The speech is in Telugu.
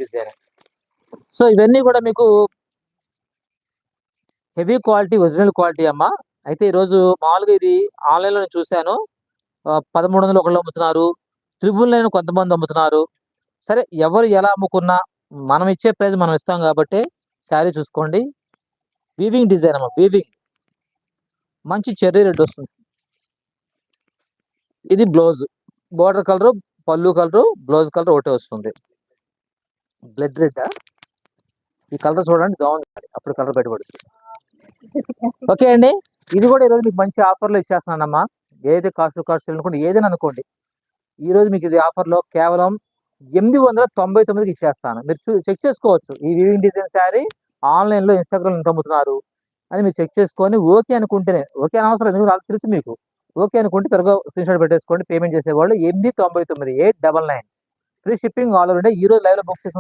డిజైన్. సో ఇవన్నీ కూడా మీకు హెవీ క్వాలిటీ, ఒరిజినల్ క్వాలిటీ అమ్మా. అయితే ఈరోజు మామూలుగా ఇది ఆన్‌లైన్‌లో నేను చూసాను. 1300 ఒకళ్ళు అమ్ముతున్నారు. 999 కొంతమంది అమ్ముతున్నారు. సరే ఎవరు ఎలా అమ్ముకున్నా మనం ఇచ్చే ప్రైస్ మనం ఇస్తాం కాబట్టి శారీ చూసుకోండి. వీవింగ్ డిజైన్ అమ్మా. వీవింగ్ మంచి చెర్రీ రెడ్ వస్తుంది. ఇది బ్లౌజ్. బోర్డర్ కలరు, పల్లు కలరు, బ్లౌజ్ కలర్ ఒకటే వస్తుంది. బ్లడ్ రెడ్డా? ఈ కలర్ చూడండి బాగుంది. అప్పుడు కలర్ బయటపడుతుంది. ఓకే అండి. ఇది కూడా ఈరోజు మీకు మంచి ఆఫర్‌లో ఇచ్చేస్తున్నానమ్మా. ఏదైతే కాస్ట్ అనుకోండి, ఏదైనా అనుకోండి. ఈరోజు మీకు ఇది ఆఫర్‌లో కేవలం 899కి ఇచ్చేస్తాను. మీరు చెక్ చేసుకోవచ్చు. ఈ వీవింగ్ డిజైన్ శారీ ఆన్‌లైన్‌లో, ఇన్‌స్టాగ్రామ్‌లో ఎంత అమ్ముతున్నారు అని మీరు చెక్ చేసుకొని ఓకే అనుకుంటేనే, ఓకే అనవసరం ఎందుకంటే ఆళ్ళకి తెలుసు మీకు. ఓకే అనుకుంటే త్వరగా స్క్రీన్‌షాట్ పెట్టేసుకోండి. పేమెంట్ చేసేవాళ్ళు 899 899 free shipping all over India. ఈరోజు లైవ్‌లో బుక్ చేసుకున్న